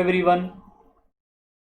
Everyone,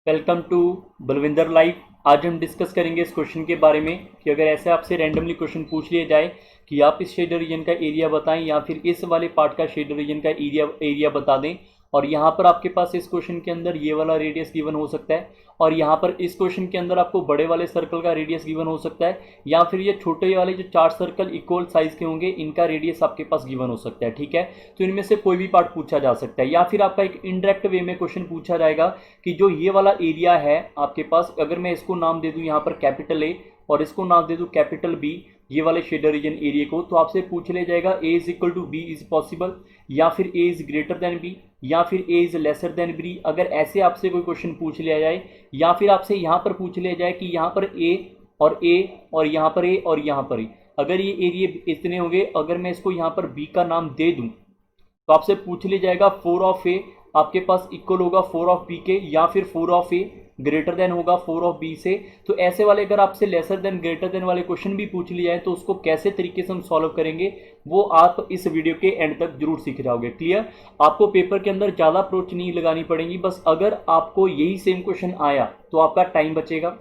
welcome to Balvinder live. आज हम discuss करेंगे इस क्वेश्चन के बारे में कि अगर ऐसे आपसे रैंडमली क्वेश्चन पूछ लिया जाए कि आप इस शेडर रीजन का एरिया बताएं या फिर इस वाले पार्ट का शेडर रीजन का एरिया बता दें, और यहाँ पर आपके पास इस क्वेश्चन के अंदर ये वाला रेडियस गिवन हो सकता है, और यहाँ पर इस क्वेश्चन के अंदर आपको बड़े वाले सर्कल का रेडियस गिवन हो सकता है, या फिर ये छोटे वाले जो 4 सर्कल इक्वल साइज के होंगे इनका रेडियस आपके पास गिवन हो सकता है। ठीक है, तो इनमें से कोई भी पार्ट पूछा जा सकता है, या फिर आपका एक इनडायरेक्ट वे में क्वेश्चन पूछा जाएगा कि जो ये वाला एरिया है आपके पास, अगर मैं इसको नाम दे दूं यहाँ पर कैपिटल ए और इसको नाम दे दूं कैपिटल बी, ये वाले शेडर रीजन एरिया को, तो आपसे पूछ लिया जाएगा A is equal to B is possible, या फिर A is greater than B, या फिर A is lesser than B. अगर ऐसे आपसे कोई क्वेश्चन पूछ लिया जाए, या फिर आपसे यहाँ पर पूछ लिया जाए कि यहाँ पर ए और यहाँ पर ए और यहाँ पर ए, अगर ये एरिया इतने होंगे, अगर मैं इसको यहाँ पर बी का नाम दे दूं तो आपसे पूछ लिया जाएगा 4 ऑफ ए आपके पास इक्वल होगा 4 ऑफ बी के, या फिर 4 ऑफ ए ग्रेटर देन होगा 4 ऑफ बी से। तो ऐसे वाले अगर आपसे लेसर देन ग्रेटर देन वाले क्वेश्चन भी पूछ लिया है तो उसको कैसे तरीके से हम सॉल्व करेंगे वो आप इस वीडियो के एंड तक जरूर सीख जाओगे। क्लियर? आपको पेपर के अंदर ज़्यादा अप्रोच नहीं लगानी पड़ेगी, बस अगर आपको यही सेम क्वेश्चन आया तो आपका टाइम बचेगा,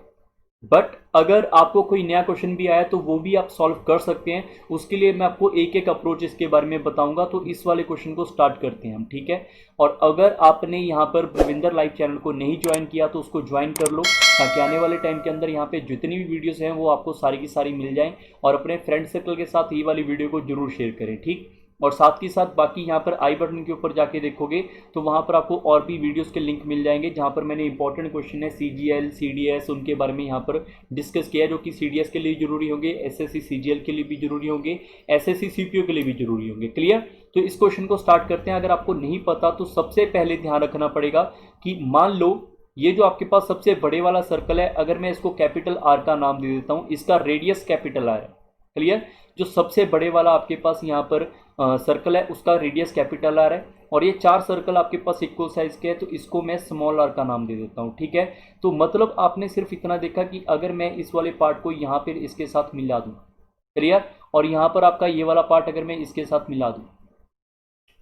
बट अगर आपको कोई नया क्वेश्चन भी आया तो वो भी आप सॉल्व कर सकते हैं। उसके लिए मैं आपको एक एक अप्रोच इसके बारे में बताऊंगा। तो इस वाले क्वेश्चन को स्टार्ट करते हैं हम, ठीक है? और अगर आपने यहाँ पर बलविंदर लाइव चैनल को नहीं ज्वाइन किया तो उसको ज्वाइन कर लो, ताकि आने वाले टाइम के अंदर यहाँ पे जितनी भी वीडियोस हैं वो आपको सारी की सारी मिल जाएं, और अपने फ्रेंड सर्कल के साथ ये वाली वीडियो को जरूर शेयर करें, ठीक? और साथ ही साथ बाकी यहाँ पर आई बटन के ऊपर जाके देखोगे तो वहाँ पर आपको और भी वीडियोस के लिंक मिल जाएंगे, जहाँ पर मैंने इंपॉर्टेंट क्वेश्चन है CGL CDS उनके बारे में यहाँ पर डिस्कस किया है, जो कि CDS के लिए जरूरी होंगे, SSC CGL के लिए भी जरूरी होंगे, SSC CPO के लिए भी जरूरी होंगे। क्लियर? तो इस क्वेश्चन को स्टार्ट करते हैं। अगर आपको नहीं पता तो सबसे पहले ध्यान रखना पड़ेगा कि मान लो ये जो आपके पास सबसे बड़े वाला सर्कल है, अगर मैं इसको कैपिटल R का नाम दे देता हूँ, इसका रेडियस कैपिटल R है। क्लियर? जो सबसे बड़े वाला आपके पास यहाँ पर सर्कल है उसका रेडियस कैपिटल R है, और ये 4 सर्कल आपके पास इक्वल साइज के हैं, तो इसको मैं स्मॉल r का नाम दे देता हूँ। ठीक है, तो मतलब आपने सिर्फ इतना देखा कि अगर मैं इस वाले पार्ट को यहाँ पर इसके साथ मिला दूँ, क्लियर, और यहाँ पर आपका ये वाला पार्ट अगर मैं इसके साथ मिला दूँ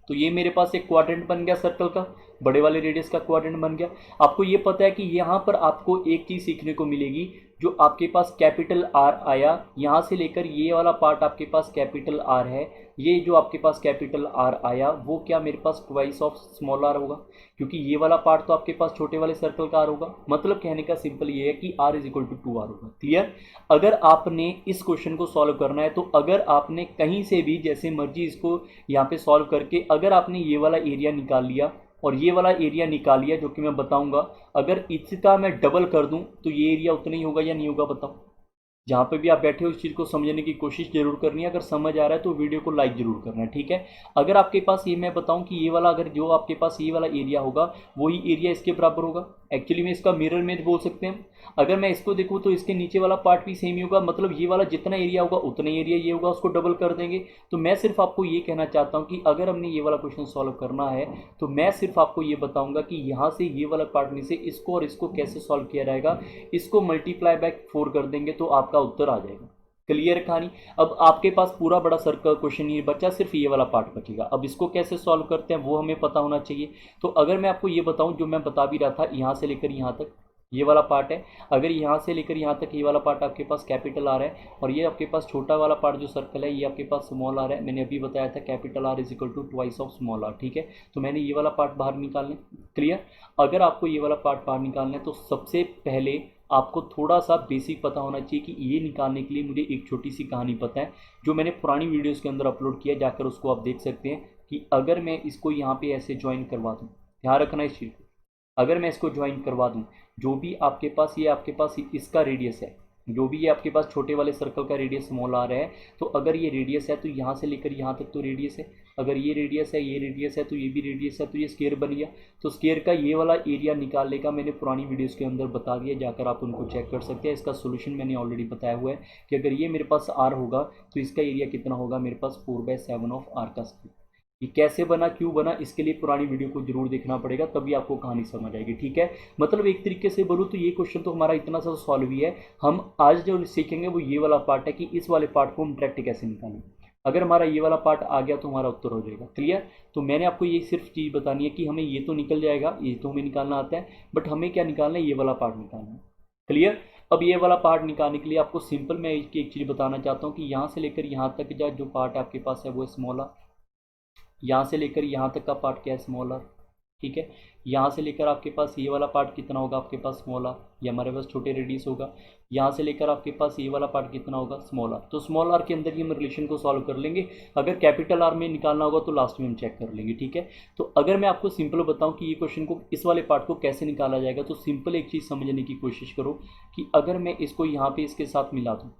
तो ये मेरे पास एक क्वाड्रेंट बन गया सर्कल का, बड़े वाले रेडियस का क्वाड्रेंट बन गया। आपको ये पता है कि यहाँ पर आपको एक चीज़ सीखने को मिलेगी, जो आपके पास कैपिटल R आया, यहाँ से लेकर ये वाला पार्ट आपके पास कैपिटल R है, ये जो आपके पास कैपिटल R आया वो क्या मेरे पास ट्वाइस ऑफ स्मॉल r होगा, क्योंकि ये वाला पार्ट तो आपके पास छोटे वाले सर्कल का R होगा। मतलब कहने का सिंपल ये है कि R is equal to 2R होगा। क्लियर? अगर आपने इस क्वेश्चन को सॉल्व करना है तो अगर आपने कहीं से भी जैसे मर्जी इसको यहाँ पे सॉल्व करके अगर आपने ये वाला एरिया निकाल लिया और ये वाला एरिया निकाल लिया, जो कि मैं बताऊंगा, अगर इसका मैं डबल कर दूं तो ये एरिया उतना ही होगा या नहीं होगा बताओ? जहाँ पे भी आप बैठे हो इस चीज़ को समझने की कोशिश जरूर करनी है। अगर समझ आ रहा है तो वीडियो को लाइक जरूर करना है, ठीक है? अगर आपके पास ये मैं बताऊं कि ये वाला, अगर जो आपके पास ये वाला एरिया होगा वही एरिया इसके बराबर होगा, एक्चुअली में इसका मिरर इमेज बोल सकते हैं। अगर मैं इसको देखूँ तो इसके नीचे वाला पार्ट भी सेम ही होगा, मतलब ये वाला जितना एरिया होगा उतना एरिया ये होगा, उसको डबल कर देंगे। तो मैं सिर्फ आपको ये कहना चाहता हूँ कि अगर हमने ये वाला क्वेश्चन सॉल्व करना है तो मैं सिर्फ आपको ये बताऊंगा कि यहाँ से ये वाला पार्ट में से इसको और इसको कैसे सॉल्व किया जाएगा, इसको मल्टीप्लाई बाय 4 कर देंगे तो आपका उत्तर आ जाएगा। क्लियर कहानी? अब आपके पास पूरा बड़ा सर्कल क्वेश्चन ये बचा, सिर्फ ये वाला पार्ट बचेगा। अब इसको कैसे सॉल्व करते हैं वो हमें पता होना चाहिए। तो अगर मैं आपको ये बताऊं, जो मैं बता भी रहा था, यहाँ से लेकर यहाँ तक ये वाला पार्ट है, अगर यहाँ से लेकर यहाँ तक ये वाला पार्ट आपके पास कैपिटल R है, और ये आपके पास छोटा वाला पार्ट जो सर्कल है ये आपके पास स्मॉल r है। मैंने अभी बताया था capital R is equal to twice of small r, ठीक है? तो मैंने ये वाला पार्ट बाहर निकालना। क्लियर? अगर आपको ये वाला पार्ट बाहर निकालना है तो सबसे पहले आपको थोड़ा सा बेसिक पता होना चाहिए कि ये निकालने के लिए मुझे एक छोटी सी कहानी पता है, जो मैंने पुरानी वीडियोस के अंदर अपलोड किया, जाकर उसको आप देख सकते हैं। कि अगर मैं इसको यहाँ पे ऐसे ज्वाइन करवा दूँ, ध्यान रखना इस चीज़ को, अगर मैं इसको ज्वाइन करवा दूँ, जो भी आपके पास ये आपके पास इसका रेडियस है, जो भी ये आपके पास छोटे वाले सर्कल का रेडियस स्मॉल r है, तो अगर ये रेडियस है तो यहाँ से लेकर यहाँ तक तो रेडियस है, अगर ये रेडियस है ये रेडियस है तो ये भी रेडियस है, तो ये स्केयर बन गया। तो स्केयर का ये वाला एरिया निकालने का मैंने पुरानी वीडियोस के अंदर बता दिया, जाकर आप उनको चेक कर सकते हैं। इसका सोल्यूशन मैंने ऑलरेडी बताया हुआ है कि अगर ये मेरे पास r होगा तो इसका एरिया कितना होगा मेरे पास 4/7 ऑफ r का स्केयर। ये कैसे बना, क्यों बना, इसके लिए पुरानी वीडियो को जरूर देखना पड़ेगा, तभी आपको कहानी समझ आएगी, ठीक है? मतलब एक तरीके से बोलूँ तो ये क्वेश्चन तो हमारा इतना सा सॉल्व ही है। हम आज जो सीखेंगे वो ये वाला पार्ट है कि इस वाले पार्ट को हम डायरेक्ट कैसे निकालें। अगर हमारा ये वाला पार्ट आ गया तो हमारा उत्तर हो जाएगा। क्लियर? तो मैंने आपको ये सिर्फ चीज़ बतानी है कि हमें ये तो निकल जाएगा, ये तो हमें निकालना आता है, बट हमें क्या निकालना है, ये वाला पार्ट निकालना है। क्लियर? अब ये वाला पार्ट निकालने के लिए आपको सिंपल मैं एक चीज़ बताना चाहता हूँ कि यहाँ से लेकर यहाँ तक जो पार्ट आपके पास है वो स्मॉल आर, यहाँ से लेकर यहाँ तक का पार्ट क्या है, स्मॉल आर। ठीक है, यहाँ से लेकर आपके पास ये वाला पार्ट कितना होगा आपके पास, स्मॉल आर, ये हमारे पास छोटे रेडियस होगा। यहाँ से लेकर आपके पास ये वाला पार्ट कितना होगा, स्मॉल आर। तो स्मॉल आर के अंदर ही हम रिलेशन को सॉल्व कर लेंगे। अगर कैपिटल आर में निकालना होगा तो लास्ट में हम चेक कर लेंगे। ठीक है, तो अगर मैं आपको सिंपल बताऊं कि ये क्वेश्चन को, इस वाले पार्ट को कैसे निकाला जाएगा, तो सिंपल एक चीज़ समझने की कोशिश करो कि अगर मैं इसको यहाँ पे इसके साथ मिला दूँ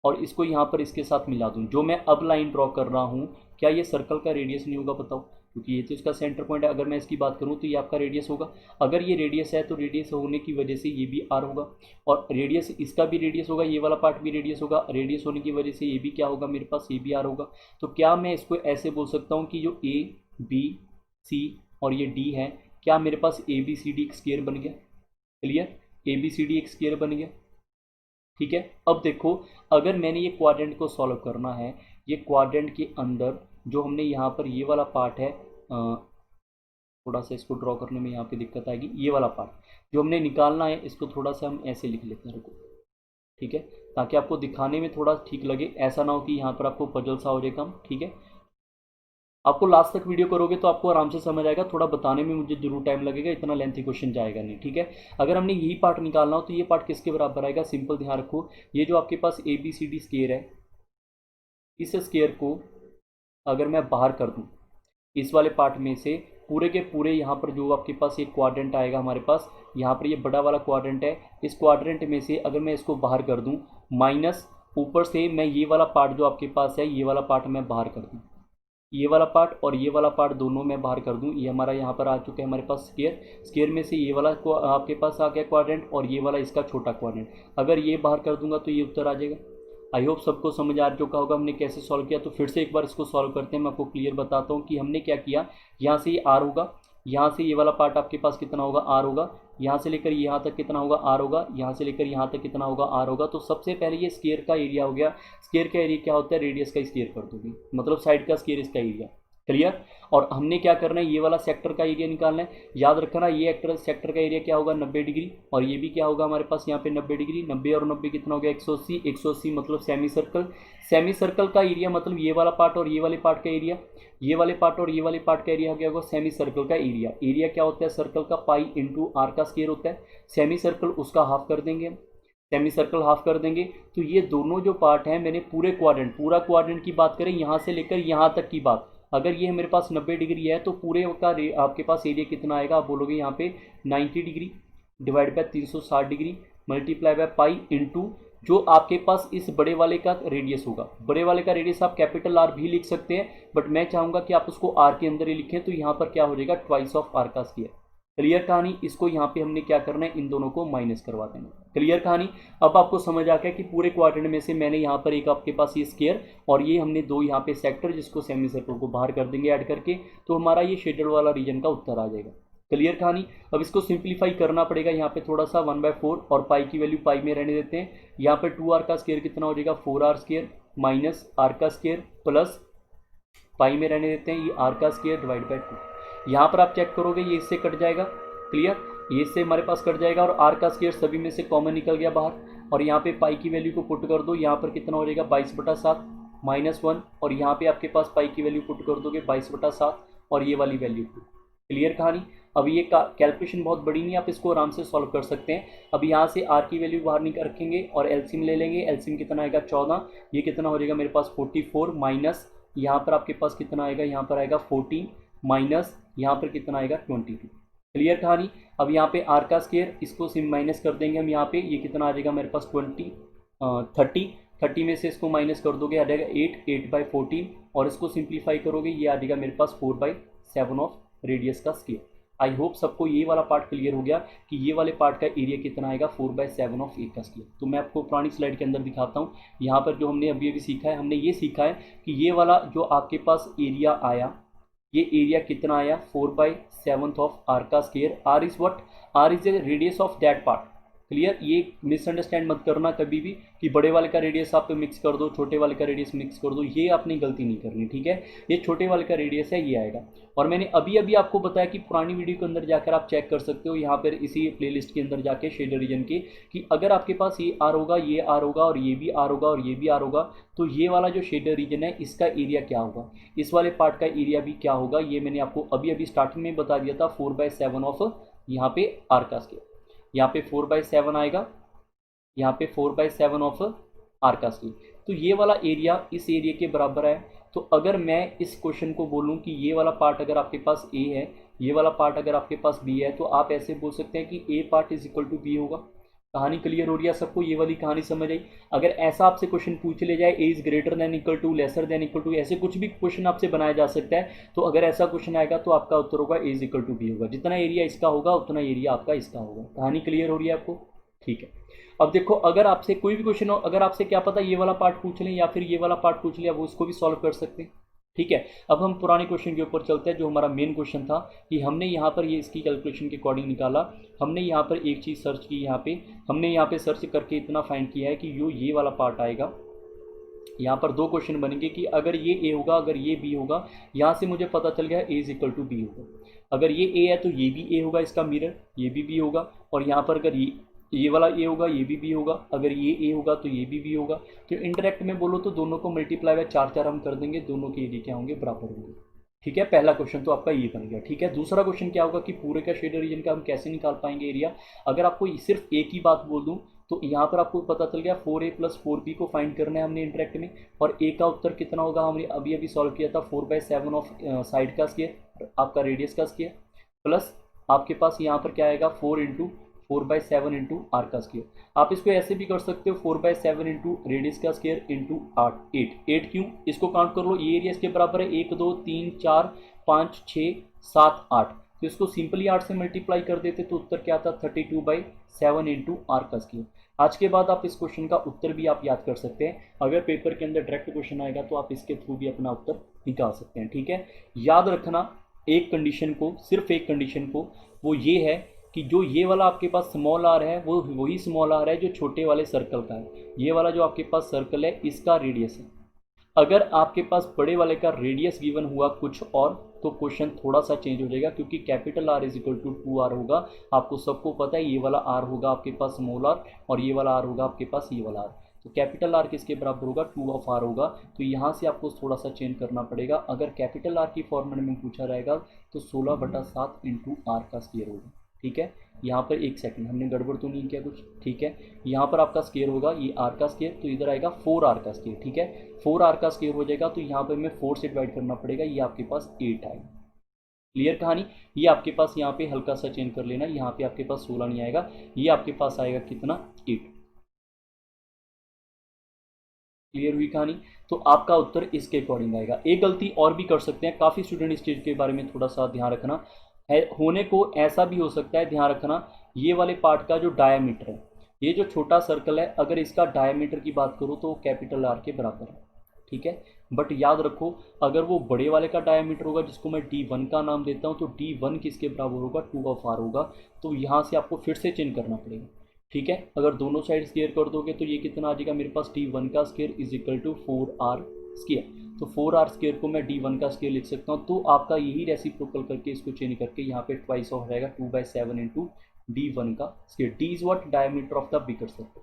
और इसको यहाँ पर इसके साथ मिला दूँ, जो मैं अब लाइन ड्रॉ कर रहा हूँ, क्या ये सर्कल का रेडियस नहीं होगा, बताओ? क्योंकि ये तो इसका सेंटर पॉइंट है। अगर मैं इसकी बात करूँ तो ये आपका रेडियस होगा। अगर ये रेडियस है तो रेडियस होने की वजह से ये भी आर होगा, और रेडियस इसका भी रेडियस होगा, ये वाला पार्ट भी रेडियस होगा। रेडियस होने की वजह से ये भी क्या होगा मेरे पास, ये भी आर होगा। तो क्या मैं इसको ऐसे बोल सकता हूँ कि जो ए बी सी और ये डी है, क्या मेरे पास ए बी सी डी एक स्क्वायर बन गया? Clear? A B C D एक स्क्वायर बन गया। ठीक है, अब देखो, अगर मैंने ये क्वाड्रेंट को सॉल्व करना है, ये क्वाड्रेंट के अंदर जो हमने यहाँ पर ये वाला पार्ट है, थोड़ा सा इसको ड्रॉ करने में यहाँ पे दिक्कत आएगी, ये वाला पार्ट जो हमने निकालना है, इसको थोड़ा सा हम ऐसे लिख लेते हैं, रुको। ठीक है, ताकि आपको दिखाने में थोड़ा ठीक लगे, ऐसा ना हो कि यहाँ पर आपको पजल सा हो जाए कम। ठीक है, आपको लास्ट तक वीडियो करोगे तो आपको आराम से समझ आएगा, थोड़ा बताने में मुझे जरूर टाइम लगेगा, इतना लेंथी क्वेश्चन जाएगा नहीं। ठीक है, अगर हमने यही पार्ट निकालना हो तो ये पार्ट किसके बराबर आएगा, सिंपल ध्यान रखो, ये जो आपके पास A B C D square है, इस स्क्वायर को अगर मैं बाहर कर दूं इस वाले पार्ट में से, पूरे के पूरे यहाँ पर जो आपके पास एक क्वाड्रेंट आएगा हमारे पास, यहाँ पर ये बड़ा वाला क्वाड्रेंट है, इस क्वाड्रेंट में से अगर मैं इसको बाहर कर दूं, माइनस ऊपर से मैं ये वाला पार्ट जो आपके पास है, ये वाला पार्ट मैं बाहर कर दूं, ये वाला पार्ट और ये वाला पार्ट दोनों मैं बाहर कर दूं, ये हमारा यहाँ पर आ चुका है हमारे पास स्क्वायर। स्क्वायर में से ये वाला को आपके पास आ गया क्वाड्रेंट, और ये वाला इसका छोटा क्वाड्रेंट, अगर ये बाहर कर दूंगा तो ये उत्तर आ जाएगा। आई होप सबको समझ आ चुका होगा हमने कैसे सॉल्व किया। तो फिर से एक बार इसको सॉल्व करते हैं, मैं आपको क्लियर बताता हूँ कि हमने क्या किया। यहाँ से ये आर होगा, यहाँ से ये वाला पार्ट आपके पास कितना होगा, आर होगा, यहाँ से लेकर यहाँ तक कितना होगा, आर होगा, यहाँ से लेकर यहाँ तक कितना होगा, आर होगा। तो सबसे पहले ये स्क्वायर का एरिया हो गया। स्क्वायर का एरिया क्या होता है, रेडियस का स्क्वायर कर दोगे, मतलब साइड का स्क्वायर इसका एरिया। क्लियर? और हमने क्या करना है, ये वाला सेक्टर का एरिया निकालना है। याद रखना, ये एक्टर सेक्टर का एरिया क्या होगा, 90 डिग्री, और ये भी क्या होगा हमारे पास यहाँ पे 90 डिग्री। 90 और 90 कितना हो गया, 180। 180 मतलब सेमी सर्कल। सेमी सर्कल का एरिया मतलब ये वाला पार्ट और ये वाले पार्ट का एरिया, ये वाले पार्ट और ये वाले पार्ट का एरिया क्या होगा, सेमी सर्कल का एरिया। एरिया क्या होता है सर्कल का, पाई इंटू आर का स्क्वायर होता है। सेमी सर्कल उसका हाफ कर देंगे हम, सेमी सर्कल हाफ कर देंगे। तो ये दोनों जो पार्ट हैं, मैंने पूरे क्वाड्रेंट, पूरा क्वाड्रेंट की बात करें यहाँ से लेकर यहाँ तक की बात, अगर ये मेरे पास 90 डिग्री है तो पूरे का आपके पास एरिया कितना आएगा, आप बोलोगे यहाँ पे 90 degree divide by 360 degree multiply by pi into जो आपके पास इस बड़े वाले का रेडियस होगा। बड़े वाले का रेडियस आप कैपिटल आर भी लिख सकते हैं, बट मैं चाहूँगा कि आप उसको आर के अंदर ही लिखें, तो यहाँ पर क्या हो जाएगा, ट्वाइस ऑफ आर का स्क्वायर। क्लियर कहानी? इसको यहाँ पे हमने क्या करना है, इन दोनों को माइनस करवा देना। क्लियर कहानी? अब आपको समझ आ गया कि पूरे क्वाड्रेंट में से मैंने यहाँ पर एक आपके पास ये स्क्वायर और ये हमने दो यहाँ पे सेक्टर, जिसको सेमी सर्कल को बाहर कर देंगे ऐड करके, तो हमारा ये शेडेड वाला रीजन का उत्तर आ जाएगा। क्लियर कहानी? अब इसको सिंप्लीफाई करना पड़ेगा यहाँ पे थोड़ा सा, 1/4, और पाई की वैल्यू पाई में रहने देते हैं। यहाँ पे 2r का स्क्वायर कितना हो जाएगा, 4r स्क्वायर माइनस r का स्क्वायर प्लस पाई में रहने देते हैं ये r का स्क्वायर डिवाइड बाई 2। यहाँ पर आप चेक करोगे ये इससे कट जाएगा। क्लियर? ये इससे हमारे पास कट जाएगा और r का स्क्वायर सभी में से कॉमन निकल गया बाहर, और यहाँ पे पाई की वैल्यू को पुट कर दो, यहाँ पर कितना हो जाएगा 22/7 -1, और यहाँ पे आपके पास पाई की वैल्यू पुट कर दोगे 22/7 और ये वाली वैल्यू को। क्लियर कहानी? अब ये कैलकुलेशन बहुत बड़ी नहीं, आप इसको आराम से सॉल्व कर सकते हैं। अब यहाँ से r की वैल्यू बाहर निकाल रखेंगे और एलसीएम ले लेंगे। एलसीएम कितना आएगा 14, ये कितना हो जाएगा मेरे पास 44 माइनस यहाँ पर आपके पास कितना आएगा, यहाँ पर आएगा 14 माइनस यहाँ पर कितना आएगा 22। क्लियर कहानी? अब यहाँ पे r का स्क्वायर, इसको सिम माइनस कर देंगे हम यहाँ पे, ये कितना आ जाएगा मेरे पास 30 में से इसको माइनस कर दोगे आ जाएगा 8/14, और इसको सिंप्लीफाई करोगे ये आ जाएगा मेरे पास 4/7 ऑफ रेडियस का स्क्वायर। आई होप सबको ये वाला पार्ट क्लियर हो गया कि ये वाले पार्ट का एरिया कितना आएगा, 4/7 ऑफ ए का स्क्वायर। तो मैं आपको पुरानी स्लाइड के अंदर दिखाता हूँ। यहाँ पर जो हमने अभी अभी सीखा है, हमने ये सीखा है कि ये वाला जो आपके पास एरिया आया, ये एरिया कितना आया, 4/7 ऑफ आर का स्क्वायर। R is what, R is the radius of that part. Clear, ये मिसअंडरस्टैंड मत करना कभी भी कि बड़े वाले का रेडियस आप मिक्स कर दो, छोटे वाले का रेडियस मिक्स कर दो, ये आपने गलती नहीं करनी, ठीक है। ये छोटे वाले का रेडियस है, ये आएगा। और मैंने अभी अभी आपको बताया कि पुरानी वीडियो के अंदर जाकर आप चेक कर सकते हो, यहाँ पर इसी प्लेलिस्ट के अंदर जाके शेडर रीजन की, कि अगर आपके पास ये आर होगा, ये आर होगा, और ये भी आर होगा, और ये भी आर होगा, तो ये वाला जो शेडर रीजन है इसका एरिया क्या होगा, इस वाले पार्ट का एरिया भी क्या होगा, ये मैंने आपको अभी अभी स्टार्टिंग में बता दिया था। 4/7 ऑफ यहाँ पे आर का स्केयर, यहाँ पे 4/7 आएगा, यहाँ पे 4/7 ऑफ आर का स्केयर। तो ये वाला एरिया इस एरिया के बराबर है। तो अगर मैं इस क्वेश्चन को बोलूँ कि ये वाला पार्ट अगर आपके पास ए है, ये वाला पार्ट अगर आपके पास बी है, तो आप ऐसे बोल सकते हैं कि A part is equal to B होगा। कहानी क्लियर हो रही है सबको, ये वाली कहानी समझ आई। अगर ऐसा आपसे क्वेश्चन पूछ ले जाए, A is greater than equal to, lesser than equal to, ऐसे कुछ भी क्वेश्चन आपसे बनाया जा सकता है, तो अगर ऐसा क्वेश्चन आएगा तो आपका उत्तर होगा ए इज इक्वल टू बी होगा। जितना एरिया इसका होगा उतना एरिया आपका इसका होगा। कहानी क्लियर हो रही है आपको, ठीक है। अब देखो, अगर आपसे कोई भी क्वेश्चन हो, अगर आपसे क्या पता ये वाला पार्ट पूछ लें या फिर ये वाला पार्ट पूछ लिया, वो उसको भी सॉल्व कर सकते हैं, ठीक है। अब हम पुराने क्वेश्चन के ऊपर चलते हैं, जो हमारा मेन क्वेश्चन था कि हमने यहाँ पर ये इसकी कैलकुलेशन के अकॉर्डिंग निकाला। हमने यहाँ पर एक चीज़ सर्च की, यहाँ पे हमने यहाँ पे सर्च करके इतना फाइंड किया है कि ये वाला पार्ट आएगा। यहाँ पर दो क्वेश्चन बनेंगे कि अगर ये ए होगा, अगर ये बी होगा, यहाँ से मुझे पता चल गया ए इज इक्वल टू बी होगा। अगर ये ए है तो ये भी ए होगा, इसका मिरर, ये भी बी होगा। और यहाँ पर अगर ये वाला ए होगा, ये भी बी होगा। अगर ये ए होगा तो ये भी बी होगा। तो इनडायरेक्ट में बोलो तो दोनों को मल्टीप्लाई बाय 4 हम कर देंगे, दोनों के एरिया क्या होंगे, बराबर होंगे, ठीक है। पहला क्वेश्चन तो आपका ये बन गया, ठीक है। दूसरा क्वेश्चन क्या होगा कि पूरे का शेडर रीजन का हम कैसे निकाल पाएंगे एरिया। अगर आपको सिर्फ ए की बात बोल दूं तो यहाँ पर आपको पता चल गया 4a + 4b को फाइंड करना है हमने इंटरेक्ट में। और ए का उत्तर कितना होगा, हमने अभी अभी सॉल्व किया था 4/7 ऑफ साइड का स्केयर, आपका रेडियस का स्केयर, प्लस आपके पास यहाँ पर क्या आएगा 4/7 इंटू आर का स्केयर। आप इसको ऐसे भी कर सकते हो 4/7 इंटू रेडियस का स्केयर इंटू 8 क्यों, इसको काउंट कर लो, ये एरिया इसके बराबर है 1 2 3 4 5 6 7 8। तो इसको सिंपली 8 से मल्टीप्लाई कर देते तो उत्तर क्या था 32/7 इंटू आर का स्केयर। आज के बाद आप इस क्वेश्चन का उत्तर भी आप याद कर सकते हैं। अगर पेपर के अंदर डायरेक्ट क्वेश्चन आएगा तो आप इसके थ्रू भी अपना उत्तर निकाल सकते हैं, ठीक है। याद रखना एक कंडीशन को, सिर्फ एक कंडीशन को, वो ये है कि जो ये वाला आपके पास स्मॉल आर है वो वही स्मॉल आर है जो छोटे वाले सर्कल का है। ये वाला जो आपके पास सर्कल है इसका रेडियस है। अगर आपके पास बड़े वाले का रेडियस गिवन हुआ कुछ और तो क्वेश्चन थोड़ा सा चेंज हो जाएगा, क्योंकि capital R is equal to 2r होगा। आपको सबको पता है ये वाला आर होगा आपके पास स्मॉल आर, और ये वाला आर होगा आपके पास ये वाला आर। तो कैपिटल आर किसके बराबर होगा, 2 ऑफ आर होगा। तो यहाँ से आपको थोड़ा सा चेंज करना पड़ेगा। अगर कैपिटल आर की फॉर्मेट में पूछा रहेगा तो 16/7 इंटू आर का स्क्वायर होगा, ठीक है। यहाँ पर एक सेकंड, हमने गड़बड़ तो नहीं किया कुछ, ठीक है। यहाँ पर आपका स्केयर होगा ये आर का स्केयर, तो इधर आएगा 4r का स्केयर, ठीक है। 4r का स्केयर हो जाएगा तो यहाँ पर मैं 4 से डिवाइड करना पड़ेगा, ये आपके पास 8 आएगा। क्लियर कहानी, ये आपके पास यहाँ पे हल्का सा चेंज कर लेना, यहाँ पे आपके पास 16 नहीं आएगा, ये आपके पास आएगा कितना 8। क्लियर हुई कहानी। तो आपका उत्तर इसके अकॉर्डिंग आएगा। एक गलती और भी कर सकते हैं, काफ़ी स्टूडेंट इस चीज़ के बारे में थोड़ा सा ध्यान रखना है। होने को ऐसा भी हो सकता है, ध्यान रखना, ये वाले पार्ट का जो डायामीटर है, ये जो छोटा सर्कल है, अगर इसका डायामीटर की बात करूँ तो कैपिटल आर के बराबर है, ठीक है। बट याद रखो अगर वो बड़े वाले का डायामीटर होगा जिसको मैं D1 का नाम देता हूँ, तो D1 किसके बराबर होगा, 2 ऑफ आर होगा। तो यहाँ से आपको फिर से चेंज करना पड़ेगा, ठीक है। अगर दोनों साइड स्केयर कर दोगे तो ये कितना आ जाएगा मेरे पास, D1 का square is equal to 4r square. तो 4r स्केयर को मैं D1 का स्केयर लिख सकता हूँ। तो आपका यही रेसिप्रोकल करके इसको चेंज करके यहाँ पे ट्वाइस ऑफ रहेगा 2/7 इंटू D1 का square. D is what, diameter of the bigger circle.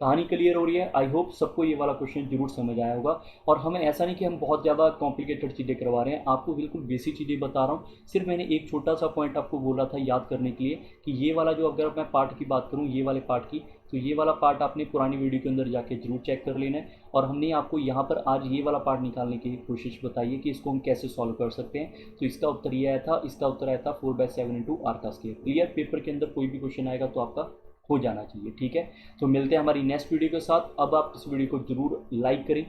कहानी क्लियर हो रही है। आई होप सबको ये वाला क्वेश्चन जरूर समझ आया होगा। और हमें ऐसा नहीं कि हम बहुत ज़्यादा कॉम्प्लिकेटेड चीज़ें करवा रहे हैं, आपको बिल्कुल बेसिक चीज़ें बता रहा हूँ। सिर्फ मैंने एक छोटा सा पॉइंट आपको बोला था याद करने के लिए कि ये वाला जो, अगर मैं पार्ट की बात करूँ ये वाले पार्ट की, तो ये वाला पार्ट आपने पुरानी वीडियो के अंदर जाके जरूर चेक कर लेना है। और हमने आपको यहाँ पर आज ये वाला पार्ट निकालने की कोशिश बताई है कि इसको हम कैसे सॉल्व कर सकते हैं। तो इसका उत्तर ये आया था, इसका उत्तर आया था 4/7 इंटू आर का स्केयर। क्लियर, पेपर के अंदर कोई भी क्वेश्चन आएगा तो आपका हो जाना चाहिए, ठीक है। तो मिलते हैं हमारी नेक्स्ट वीडियो के साथ। अब आप इस वीडियो को जरूर लाइक करें,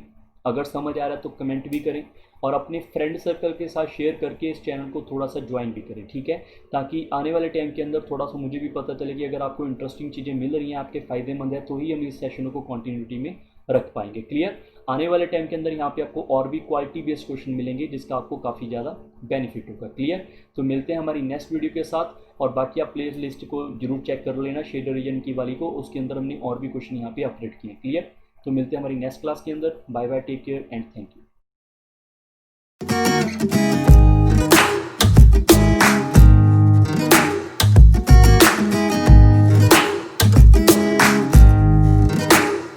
अगर समझ आ रहा है तो कमेंट भी करें, और अपने फ्रेंड सर्कल के साथ शेयर करके इस चैनल को थोड़ा सा ज्वाइन भी करें, ठीक है। ताकि आने वाले टाइम के अंदर थोड़ा सा मुझे भी पता चले कि अगर आपको इंटरेस्टिंग चीज़ें मिल रही हैं, आपके फ़ायदेमंद है, तो ही हम इस सेशनों को कंटिन्यूटी में रख पाएंगे। क्लियर, आने वाले टाइम के अंदर यहाँ पे आपको और भी क्वालिटी बेस्ड क्वेश्चन मिलेंगे जिसका आपको काफ़ी ज़्यादा बेनिफिट होगा। क्लियर, तो मिलते हैं हमारी नेक्स्ट वीडियो के साथ। और बाकी आप प्ले लिस्ट को जरूर चेक कर लेना शेडर रीजन की वाली को, उसके अंदर हमने और भी क्वेश्चन यहाँ पे अपडेट किए। क्लियर? तो मिलते हैं हमारी नेक्स्ट क्लास के अंदर। Bye bye, take care and thank you.